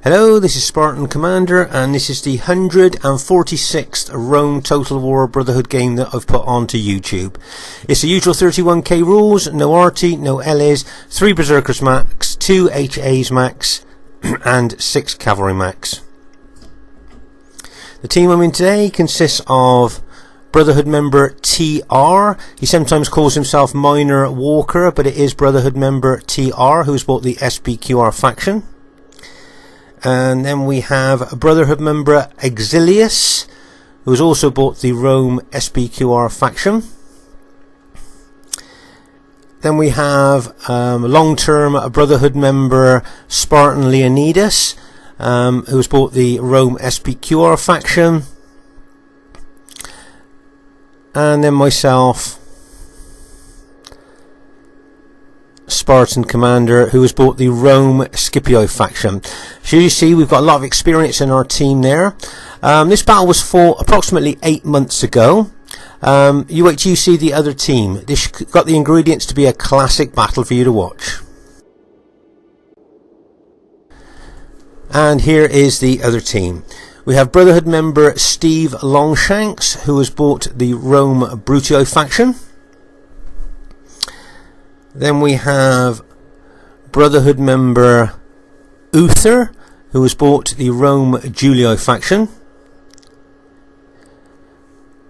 Hello, this is Spartan Commander, and this is the 146th Rome Total War Brotherhood game that I've put onto YouTube. It's the usual 31k rules, no arty, no LAs, 3 Berserkers max, 2 HAs max, and 6 Cavalry max. The team I'm in today consists of Brotherhood member TR. He sometimes calls himself Minor Walker, but it is Brotherhood member TR who's bought the SPQR faction. And then we have a Brotherhood member Exilius, who's also bought the Rome SPQR faction. Then we have long-term Brotherhood member Spartan Leonidas, who's bought the Rome SPQR faction. And then myself, Spartan Commander, who has bought the Rome Scipio faction. So you see, we've got a lot of experience in our team there. This battle was fought approximately 8 months ago. You wait till you see the other team. This got the ingredients to be a classic battle for you to watch. And here is the other team. We have Brotherhood member Steve Longshanks, who has bought the Rome Brutio faction. Then we have Brotherhood member Uther, who has bought the Rome Julio faction.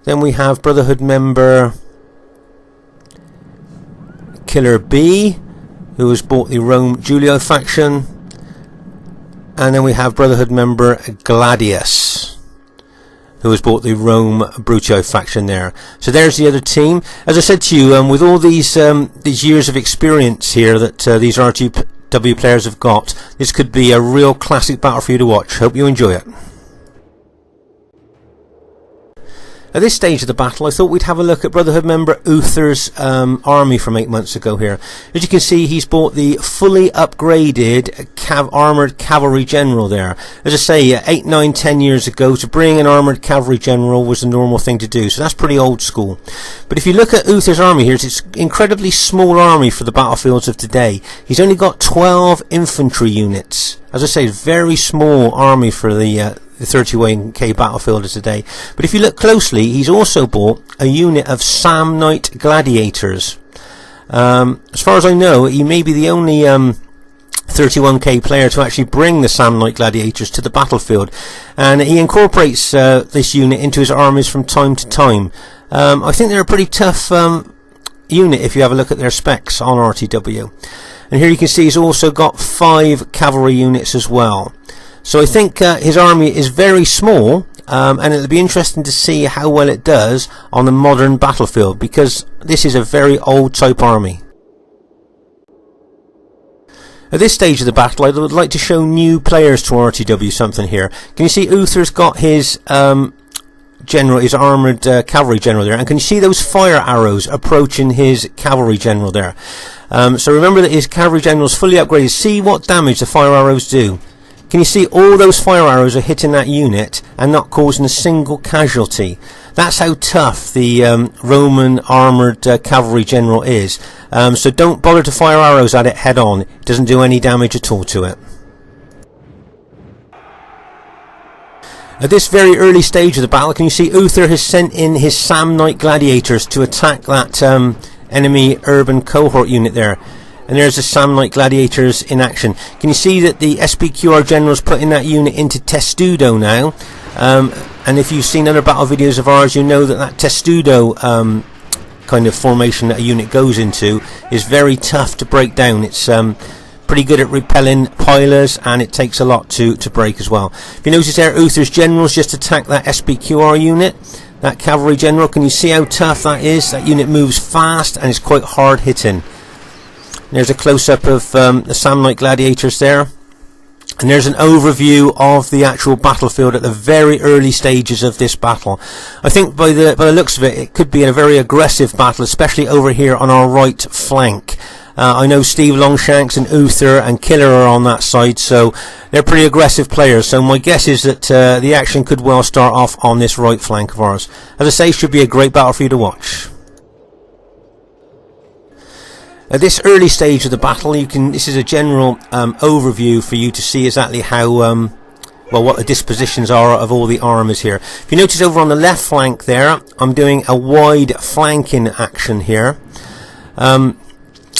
Then we have Brotherhood member Killer B, who has bought the Rome Julio faction. And then we have Brotherhood member Gladius, who has bought the Rome Brutio faction there. So there's the other team. As I said to you, with all these years of experience here that these RTW players have got, this could be a real classic battle for you to watch. Hope you enjoy it. At this stage of the battle, I thought we'd have a look at Brotherhood member Uther's army from 8 months ago here. As you can see, he's bought the fully upgraded armoured cavalry general there. As I say, 8, 9, 10 years ago, to bring an armoured cavalry general was the normal thing to do, so that's pretty old school. But if you look at Uther's army here, it's an incredibly small army for the battlefields of today. He's only got 12 infantry units. As I say, very small army for the 31k battlefield of today. But if you look closely, he's also bought a unit of Samnite gladiators. As far as I know, he may be the only 31k player to actually bring the Samnite gladiators to the battlefield, and he incorporates this unit into his armies from time to time. I think they're a pretty tough unit if you have a look at their specs on RTW. And here you can see he's also got 5 cavalry units as well. So I think his army is very small, and it'll be interesting to see how well it does on the modern battlefield, because this is a very old type army. At this stage of the battle, I would like to show new players to RTW something here. Can you see Uther's got his general, his armoured cavalry general there, and can you see those fire arrows approaching his cavalry general there? So remember that his cavalry general is fully upgraded. See what damage the fire arrows do. Can you see all those fire arrows are hitting that unit and not causing a single casualty? That's how tough the Roman armoured cavalry general is. So don't bother to fire arrows at it head on. It doesn't do any damage at all to it. At this very early stage of the battle, can you see Uther has sent in his Samnite gladiators to attack that enemy urban cohort unit there. And there's the Samnite gladiators in action. Can you see that the SPQR general's putting that unit into Testudo now? And if you've seen other battle videos of ours, you know that that Testudo kind of formation that a unit goes into is very tough to break down. It's pretty good at repelling pilers, and it takes a lot to break as well. If you notice there, Uther's generals just attacked that SPQR unit, that cavalry general. Can you see how tough that is? That unit moves fast and is quite hard hitting. There's a close-up of the Samnite gladiators there, and there's an overview of the actual battlefield at the very early stages of this battle. I think by the looks of it, it could be a very aggressive battle, especially over here on our right flank. I know Steve Longshanks and Uther and Killer are on that side, so they're pretty aggressive players. So my guess is that the action could well start off on this right flank of ours. As I say, should be a great battle for you to watch. At this early stage of the battle, this is a general overview for you to see exactly how well, what the dispositions are of all the armies here. If you notice over on the left flank there, I'm doing a wide flanking action here.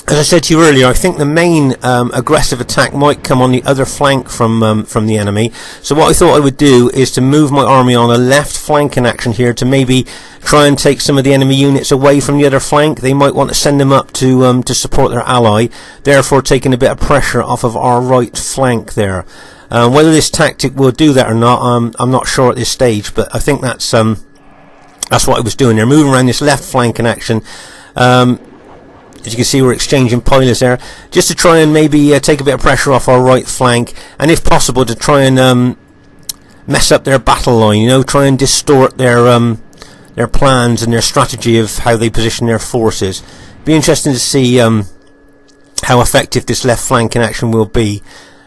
As I said to you earlier, I think the main aggressive attack might come on the other flank from the enemy. So what I thought I would do is to move my army on a left flanking action here to maybe try and take some of the enemy units away from the other flank. They might want to send them up to support their ally, therefore taking a bit of pressure off of our right flank there. Whether this tactic will do that or not, I'm not sure at this stage, but I think that's what I was doing there, moving around this left flank in action. As you can see, we're exchanging pilots there, just to try and maybe take a bit of pressure off our right flank, and if possible to try and mess up their battle line, you know, try and distort their plans and their strategy of how they position their forces. Be interesting to see how effective this left flank in action will be.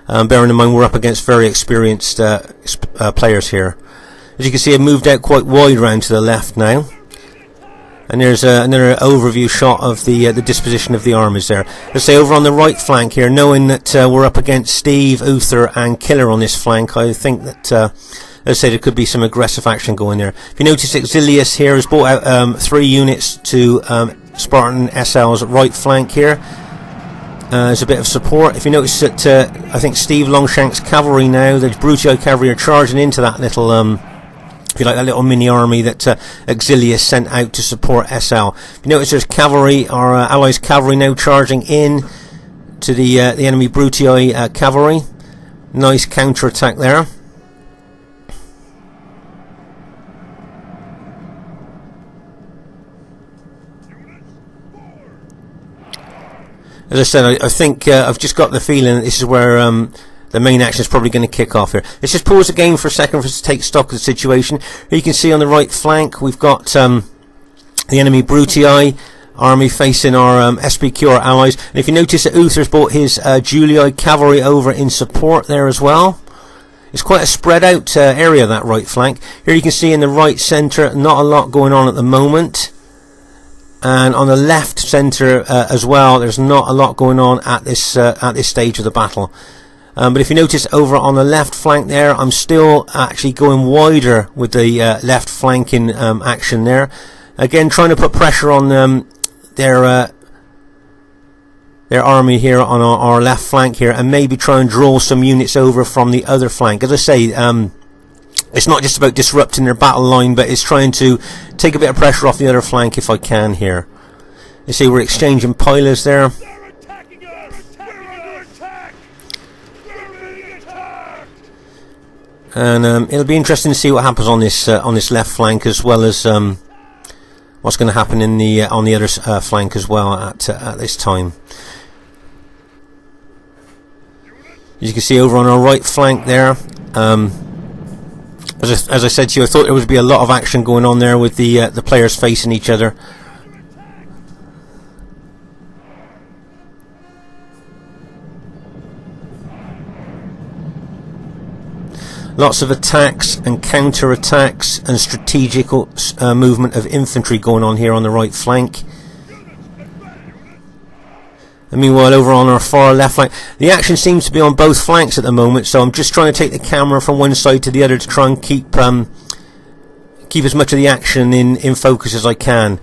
Bearing in mind we're up against very experienced players here. As you can see, I've moved out quite wide round to the left now, and there's another overview shot of the disposition of the armies there. Let's say over on the right flank here, knowing that we're up against Steve, Uther and Killer on this flank, I think that let's say there could be some aggressive action going there. If you notice, Exilius here has brought out 3 units to Spartan SL's right flank here. There's a bit of support. If you notice that I think Steve Longshank's cavalry now, the Brutii cavalry, are charging into that little, if you like, that little mini army that Exilius sent out to support SL. If you notice, there's cavalry, our allies' cavalry now charging in to the enemy Brutii cavalry. Nice counter attack there. As I said, I think I've just got the feeling that this is where the main action is probably going to kick off here. Let's just pause the game for a second for us to take stock of the situation. Here you can see on the right flank we've got the enemy Brutii army facing our SPQ, our allies. And if you notice that Uther's brought his Julii cavalry over in support there as well. It's quite a spread out area, that right flank. Here you can see in the right centre, not a lot going on at the moment. And on the left centre as well, there's not a lot going on at this stage of the battle. But if you notice over on the left flank there, I'm still actually going wider with the left flanking action there. Again, trying to put pressure on their army here on our left flank here, and maybe try and draw some units over from the other flank. As I say, it's not just about disrupting their battle line, but it's trying to take a bit of pressure off the other flank if I can here. You see, we're exchanging pilots there. And it'll be interesting to see what happens on this left flank, as well as what's going to happen in the on the other flank as well at this time. As you can see over on our right flank there. As I said to you, I thought there would be a lot of action going on there with the players facing each other. Lots of attacks and counter attacks and strategic movement of infantry going on here on the right flank. And meanwhile, over on our far left flank, the action seems to be on both flanks at the moment, so I'm just trying to take the camera from one side to the other to try and keep as much of the action in focus as I can.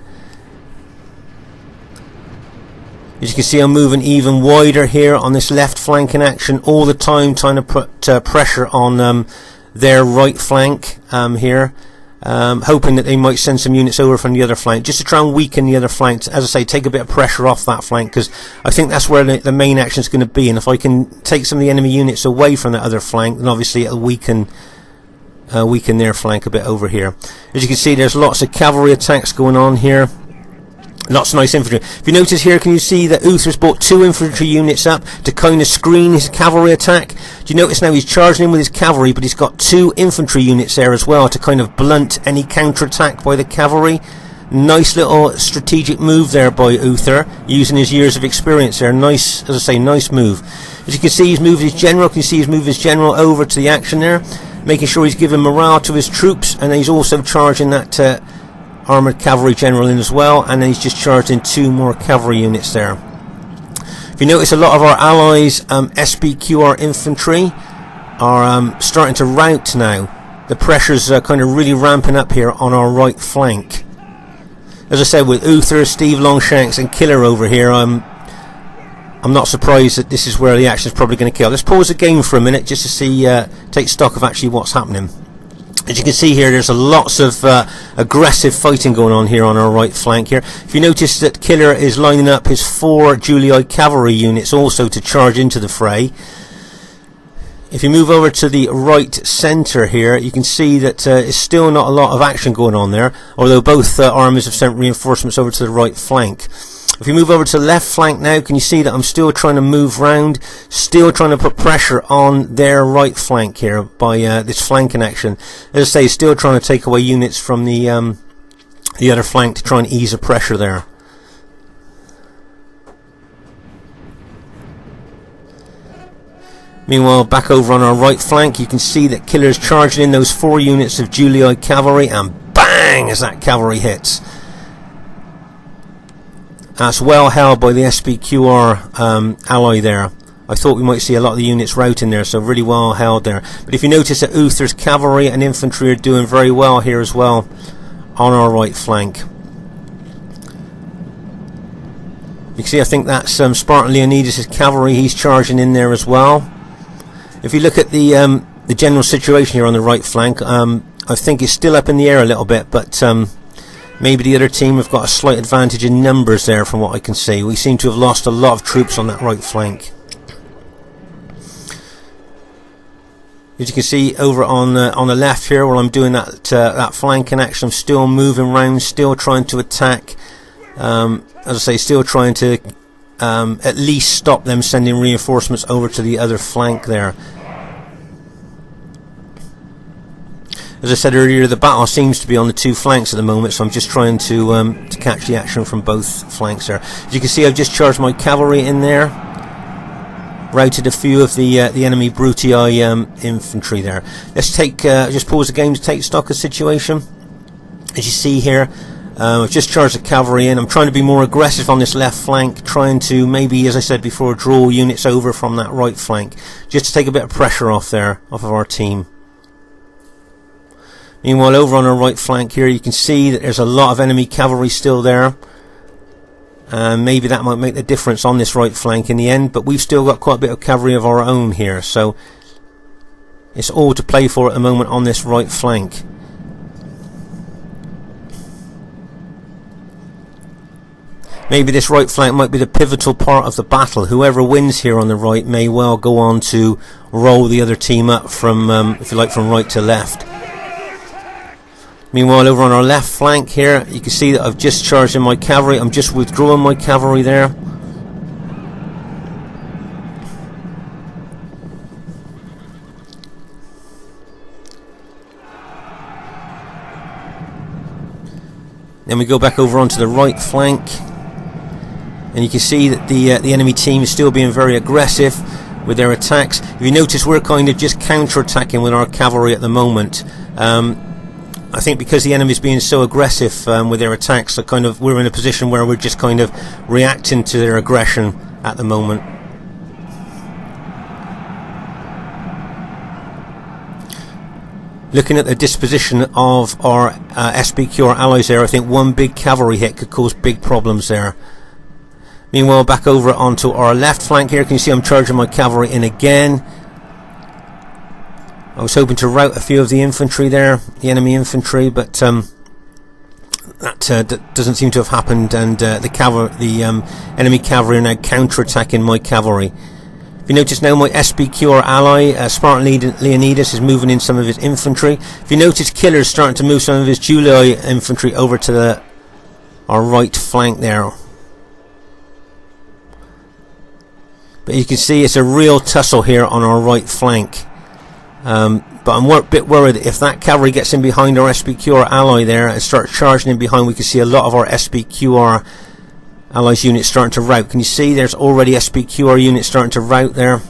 As you can see, I'm moving even wider here on this left flank in action all the time, trying to put pressure on their right flank here. Hoping that they might send some units over from the other flank, just to try and weaken the other flank. As I say, take a bit of pressure off that flank, because I think that's where the main action is going to be. And if I can take some of the enemy units away from that other flank, then obviously it'll weaken their flank a bit over here. As you can see, there's lots of cavalry attacks going on here. Lots of nice infantry. If you notice here, can you see that Uther's brought 2 infantry units up to kind of screen his cavalry attack? Do you notice now he's charging in with his cavalry, but he's got 2 infantry units there as well to kind of blunt any counter-attack by the cavalry? Nice little strategic move there by Uther, using his years of experience there. Nice, as I say, nice move. As you can see, he's moved his general. Can you see he's moved his general over to the action there, making sure he's giving morale to his troops, and he's also charging that armoured cavalry general in as well, and then he's just charged in 2 more cavalry units there. you notice, a lot of our allies' SBQR infantry are starting to rout now. The pressure's kind of really ramping up here on our right flank. As I said, with Uther, Steve Longshanks and Killer over here, I'm not surprised that this is where the action is probably going to kill. Let's pause the game for a minute just to see, take stock of actually what's happening. As you can see here, there's lots of aggressive fighting going on here on our right flank here. If you notice that Killer is lining up his 4 Julii cavalry units also to charge into the fray. If you move over to the right centre here, you can see that there's still not a lot of action going on there, although both armies have sent reinforcements over to the right flank. If you move over to the left flank now, can you see that I'm still trying to move round, still trying to put pressure on their right flank here by this flanking action. As I say, still trying to take away units from the other flank to try and ease the pressure there. Meanwhile, back over on our right flank, you can see that Killer's charging in those 4 units of Julii cavalry, and bang as that cavalry hits. That's well held by the SBQR ally there. I thought we might see a lot of the units routing there, so really well held there. But if you notice that Uther's cavalry and infantry are doing very well here as well on our right flank. You can see, I think that's Spartan Leonidas' cavalry. He's charging in there as well. If you look at the general situation here on the right flank, I think it's still up in the air a little bit, but maybe the other team have got a slight advantage in numbers there from what I can see. We seem to have lost a lot of troops on that right flank. As you can see over on the left here, while I'm doing that flanking action, I'm still moving around, still trying to attack. As I say, still trying to at least stop them sending reinforcements over to the other flank there. As I said earlier, the battle seems to be on the 2 flanks at the moment, so I'm just trying to catch the action from both flanks there. As you can see, I've just charged my cavalry in there, routed a few of the enemy Brutii infantry there. Let's just pause the game to take stock of the situation. As you see here, I've just charged the cavalry in. I'm trying to be more aggressive on this left flank, trying to maybe, as I said before, draw units over from that right flank, just to take a bit of pressure off of our team. Meanwhile, over on our right flank here, you can see that there's a lot of enemy cavalry still there. Maybe that might make the difference on this right flank in the end, but we've still got quite a bit of cavalry of our own here, so it's all to play for at the moment on this right flank. Maybe this right flank might be the pivotal part of the battle. Whoever wins here on the right may well go on to roll the other team up from, if you like, from right to left. Meanwhile, over on our left flank here, you can see that I've just charged in my cavalry. I'm just withdrawing my cavalry there. Then we go back over onto the right flank, and you can see that the enemy team is still being very aggressive with their attacks. If you notice, we're kind of just counter-attacking with our cavalry at the moment. I think because the enemy's being so aggressive with their attacks, so we're in a position where we're just kind of reacting to their aggression at the moment. Looking at the disposition of our SBQR allies there, I think one big cavalry hit could cause big problems there. Meanwhile, back over onto our left flank here, can you see I'm charging my cavalry in again. I was hoping to rout a few of the infantry there, the enemy infantry, but that doesn't seem to have happened, and the enemy cavalry are now counter-attacking my cavalry. If you notice now, my SBQR ally, Spartan Leonidas, is moving in some of his infantry. If you notice, Killer's starting to move some of his Julii infantry over to our right flank there. But you can see it's a real tussle here on our right flank. But I'm a bit worried that if that cavalry gets in behind our SBQR ally there and starts charging in behind, we can see a lot of our SBQR allies units starting to rout. Can you see there's already SBQR units starting to rout there?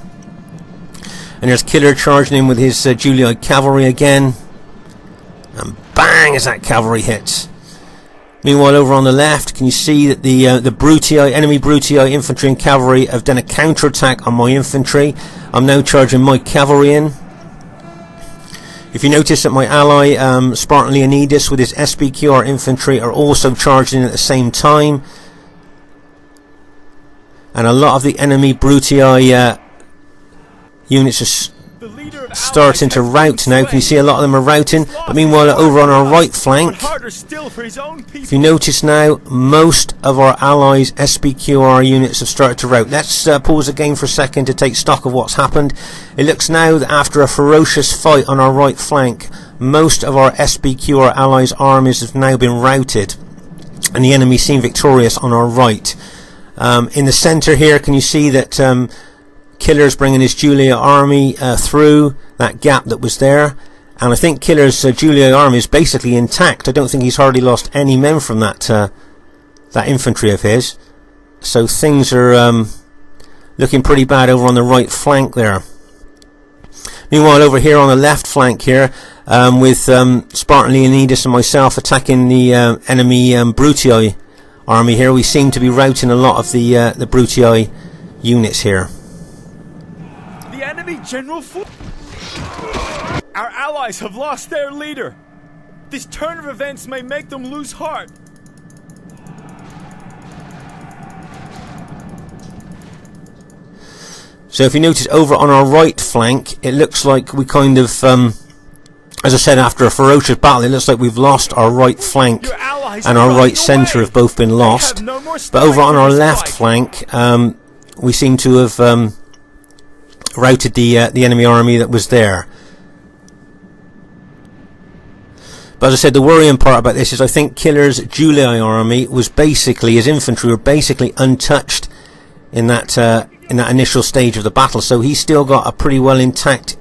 And there's Killer charging in with his Julii cavalry again. And bang as that cavalry hits. Meanwhile, over on the left, can you see that the enemy Brutii infantry and cavalry have done a counter-attack on my infantry. I'm now charging my cavalry in. If you notice that my ally Spartan Leonidas with his SBQR infantry are also charging in at the same time, and a lot of the enemy Brutii units are starting to rout now. Can you see a lot of them are routing? But meanwhile, over on our right flank, if you notice now, most of our allies' SBQR units have started to rout. Let's pause the game for a second to take stock of what's happened. It looks now that after a ferocious fight on our right flank, most of our SBQR allies' armies have now been routed, and the enemy seem victorious on our right. In the centre here, can you see that Killer's bringing his Julia army through that gap that was there, and I think Killer's Julia army is basically intact. I don't think he's hardly lost any men from that infantry of his, so things are looking pretty bad over on the right flank there. Meanwhile, over here on the left flank here, with Spartan Leonidas and myself attacking the enemy Brutii army here, we seem to be routing a lot of the Brutii units here. Enemy general Our allies have lost their leader. This turn of events may make them lose heart. So if you notice over on our right flank, it looks like we kind of, as I said, after a ferocious battle, it looks like we've lost our right flank and our right centre have both been lost. But over on our left flank, we seem to have routed the enemy army that was there. But as I said, the worrying part about this is I think Killer's Julii army was basically, his infantry were basically untouched in that initial stage of the battle, so he's still got a pretty well intact,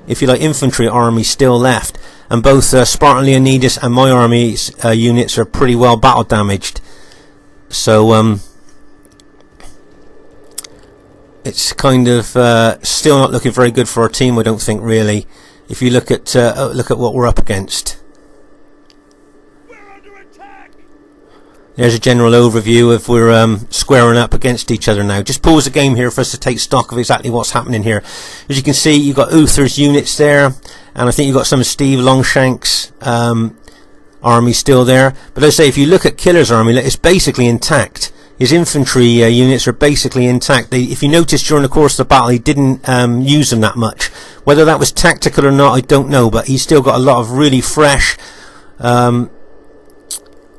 if you like, infantry army still left, and both Spartan Leonidas and my army's units are pretty well battle damaged. So it's kind of still not looking very good for our team, I don't think, really, if you look at what we're up against. We're under attack. There's a general overview of we're squaring up against each other now. Just pause the game here for us to take stock of exactly what's happening here. As you can see, you've got Uther's units there, and I think you've got some of Steve Longshank's army still there. But let's say if you look at Killer's army, it's basically intact. His infantry units are basically intact. If you notice during the course of the battle, he didn't use them that much. Whether that was tactical or not, I don't know, but he's still got a lot of really fresh,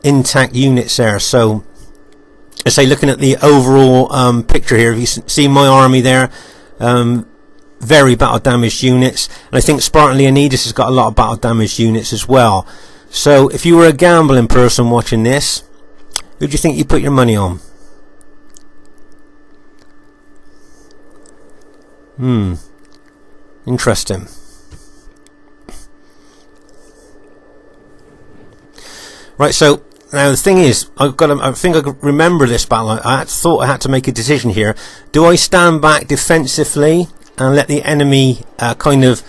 intact units there. So, I say, looking at the overall picture here, if you see my army there, very battle damaged units, and I think Spartan Leonidas has got a lot of battle damaged units as well. So, if you were a gambling person watching this, who do you think you put your money on? Interesting. Right, so now the thing is, I think I could remember this battle. I thought I had to make a decision here. Do I stand back defensively and let the enemy kind of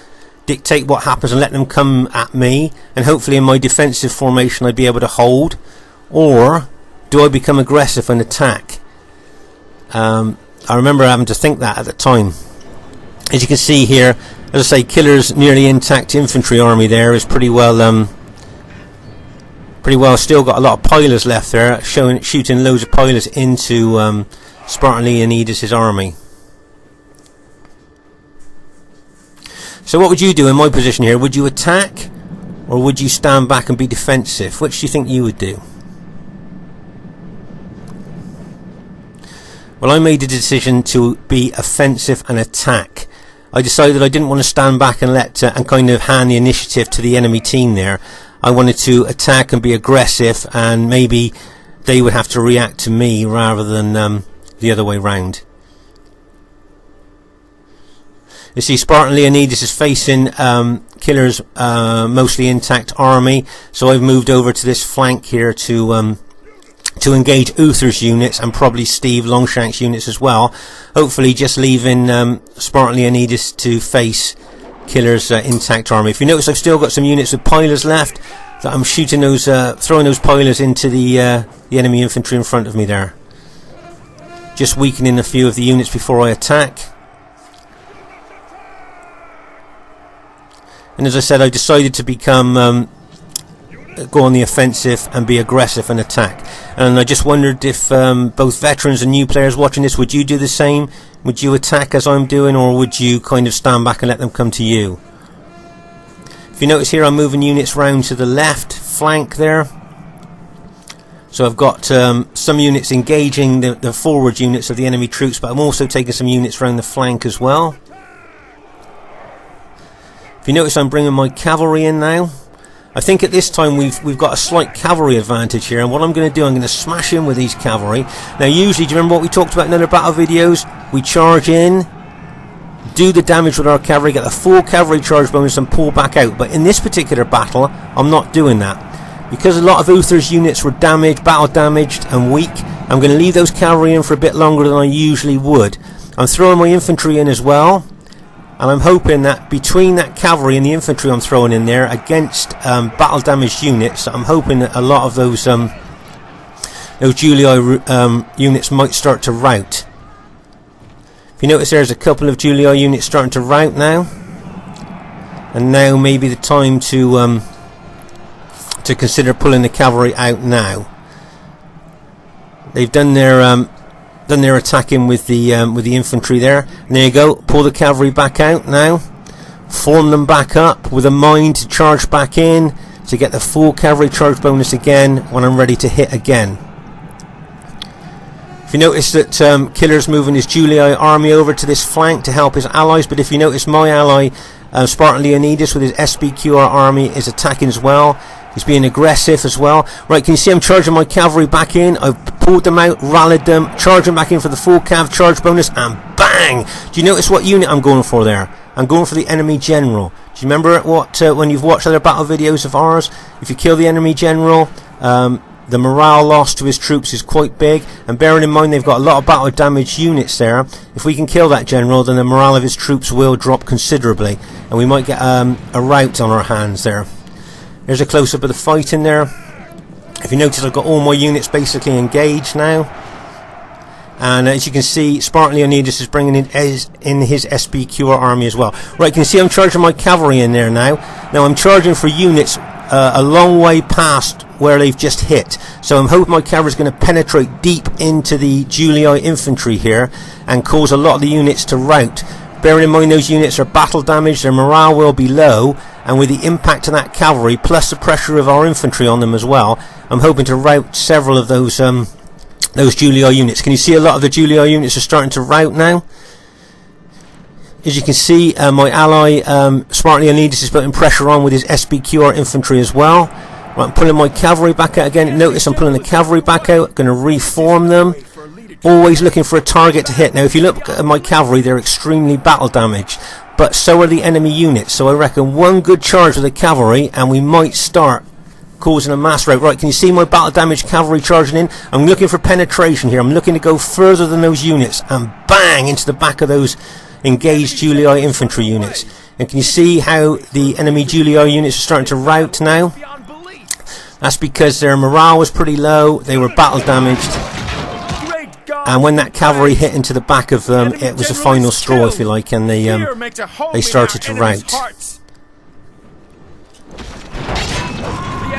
dictate what happens and let them come at me, and hopefully in my defensive formation I'd be able to hold, or do I become aggressive and attack? I remember having to think that at the time. As you can see here, as I say, Killer's nearly intact infantry army there is pretty well still got a lot of pilers left there, shooting loads of pilers into Spartan Leonidas' army. So what would you do in my position here? Would you attack, or would you stand back and be defensive? Which do you think you would do? Well, I made a decision to be offensive and attack. I decided I didn't want to stand back and and kind of hand the initiative to the enemy team there. I wanted to attack and be aggressive, and maybe they would have to react to me rather than the other way round. You see, Spartan Leonidas is facing Killer's mostly intact army, so I've moved over to this flank here to engage Uther's units and probably Steve Longshank's units as well, hopefully just leaving Spartan Leonidas to face Killer's intact army. If you notice, I've still got some units with pilers left, that I'm shooting those, throwing those pilers into the enemy infantry in front of me there. Just weakening a few of the units before I attack. And as I said, I decided to become go on the offensive and be aggressive and attack. And I just wondered if both veterans and new players watching this, would you do the same? Would you attack as I'm doing, or would you kind of stand back and let them come to you? If you notice here, I'm moving units round to the left flank there. So I've got some units engaging the forward units of the enemy troops, but I'm also taking some units around the flank as well. If you notice, I'm bringing my cavalry in now. I think at this time we've got a slight cavalry advantage here, and what I'm going to do, I'm going to smash in with these cavalry. Now usually, do you remember what we talked about in other battle videos? We charge in, do the damage with our cavalry, get the full cavalry charge bonus and pull back out. But in this particular battle, I'm not doing that. Because a lot of Uther's units were damaged, battle damaged and weak, I'm going to leave those cavalry in for a bit longer than I usually would. I'm throwing my infantry in as well, and I'm hoping that between that cavalry and the infantry I'm throwing in there against battle damaged units, I'm hoping that a lot of those Julii units might start to rout. If you notice, there's a couple of Julii units starting to rout now, and now may be the time to consider pulling the cavalry out now. They've done their attacking with the infantry there, and there you go. Pull the cavalry back out now. Form them back up with a mind to charge back in to get the full cavalry charge bonus again when I'm ready to hit again. If you notice that Killer's moving his Julii army over to this flank to help his allies, but if you notice, my ally Spartan Leonidas with his SBQR army is attacking as well. He's being aggressive as well. Right, can you see I'm charging my cavalry back in? I've pulled them out, rallied them, charging back in for the full cav charge bonus, and bang! Do you notice what unit I'm going for there? I'm going for the enemy general. Do you remember what when you've watched other battle videos of ours? If you kill the enemy general, the morale loss to his troops is quite big, and bearing in mind they've got a lot of battle damaged units there, if we can kill that general, then the morale of his troops will drop considerably, and we might get a rout on our hands there. There's a close-up of the fight in there. If you notice, I've got all my units basically engaged now. And as you can see, Spartan Leonidas is bringing in his SBQR army as well. Right, you can see I'm charging my cavalry in there now. Now I'm charging for units a long way past where they've just hit. So I'm hoping my cavalry is going to penetrate deep into the Julii infantry here and cause a lot of the units to rout. Bearing in mind those units are battle damaged, their morale will be low, and with the impact of that cavalry plus the pressure of our infantry on them as well, I'm hoping to rout several of those Julii units. Can you see a lot of the Julii units are starting to rout now? As you can see, my ally Spartan Leonidas is putting pressure on with his SBQR infantry as well. Right, I'm pulling my cavalry back out again. Notice I'm pulling the cavalry back out, going to reform them. Always looking for a target to hit. Now if you look at my cavalry, they're extremely battle damaged, but so are the enemy units. So I reckon one good charge of the cavalry and we might start causing a mass rout. Right, can you see my battle damaged cavalry charging in? I'm looking for penetration here. I'm looking to go further than those units and bang into the back of those engaged Julii infantry units. And can you see how the enemy Julii units are starting to rout now? That's because their morale was pretty low, they were battle damaged, and when that cavalry hit into the back of them, it was a final straw, if you like, and they started to rout.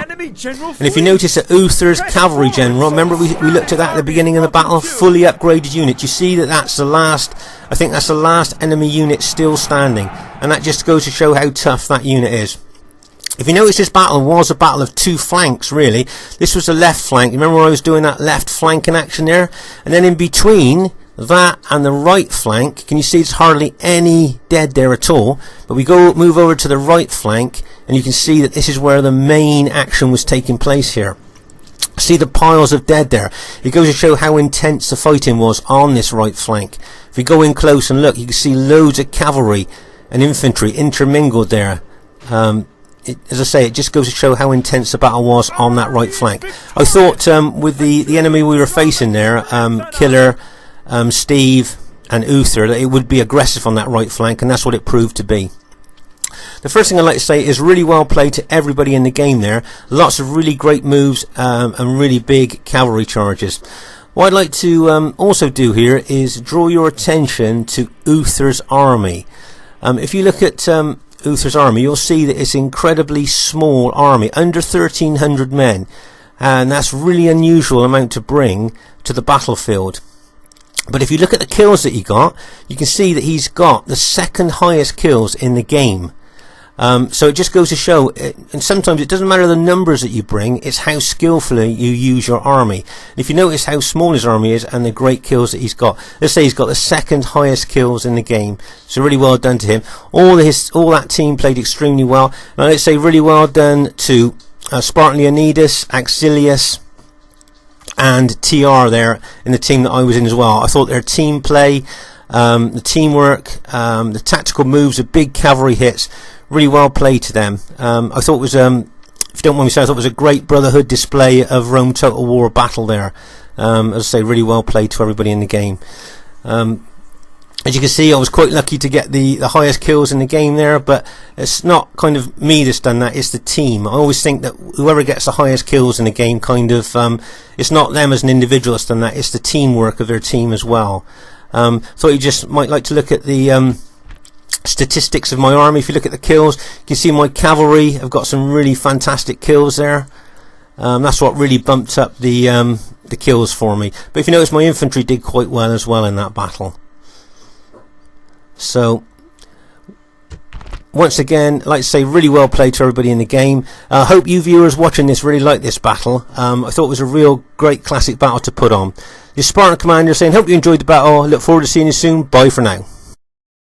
And if you notice that Uther's cavalry general, remember we looked at that at the beginning of the battle, fully upgraded unit. You see that that's the last, I think that's the last enemy unit still standing, and that just goes to show how tough that unit is. If you notice, this battle was a battle of two flanks, really. This was the left flank. Remember when I was doing that left flanking action there? And then in between that and the right flank, can you see there's hardly any dead there at all? But we move over to the right flank, and you can see that this is where the main action was taking place here. See the piles of dead there? It goes to show how intense the fighting was on this right flank. If you go in close and look, you can see loads of cavalry and infantry intermingled there. As I say, it just goes to show how intense the battle was on that right flank. I thought with the enemy we were facing there, Killer, Steve and Uther, that it would be aggressive on that right flank, and that's what it proved to be. The first thing I'd like to say is really well played to everybody in the game there. Lots of really great moves and really big cavalry charges. What I'd like to also do here is draw your attention to Uther's army. If you look at Uther's army, you'll see that it's an incredibly small army, under 1,300 men, and that's really unusual amount to bring to the battlefield. But if you look at the kills that he got, you can see that he's got the second highest kills in the game. So it just goes to show, and sometimes it doesn't matter the numbers that you bring, it's how skillfully you use your army. And if you notice how small his army is and the great kills that he's got, let's say he's got the second highest kills in the game, so really well done to him. All that team played extremely well, and I'd say really well done to Spartan Leonidas, Axilius and TR there in the team that I was in as well. I thought their team play, the teamwork, the tactical moves, the big cavalry hits, really well played to them. I thought it was, if you don't mind me saying, I thought it was a great Brotherhood display of Rome Total War battle there. As I say, really well played to everybody in the game. As you can see, I was quite lucky to get the highest kills in the game there, but it's not kind of me that's done that, it's the team. I always think that whoever gets the highest kills in the game kind of, it's not them as an individual that's done that, it's the teamwork of their team as well. Thought you just might like to look at the statistics of my army. If you look at the kills, you can see my cavalry have got some really fantastic kills there. That's what really bumped up the kills for me. But if you notice, my infantry did quite well as well in that battle. So once again, I'd like to say really well played to everybody in the game. I hope you viewers watching this really like this battle. I thought it was a real great classic battle to put on. This Spartan Commander saying, hope you enjoyed the battle. Look forward to seeing you soon. Bye for now.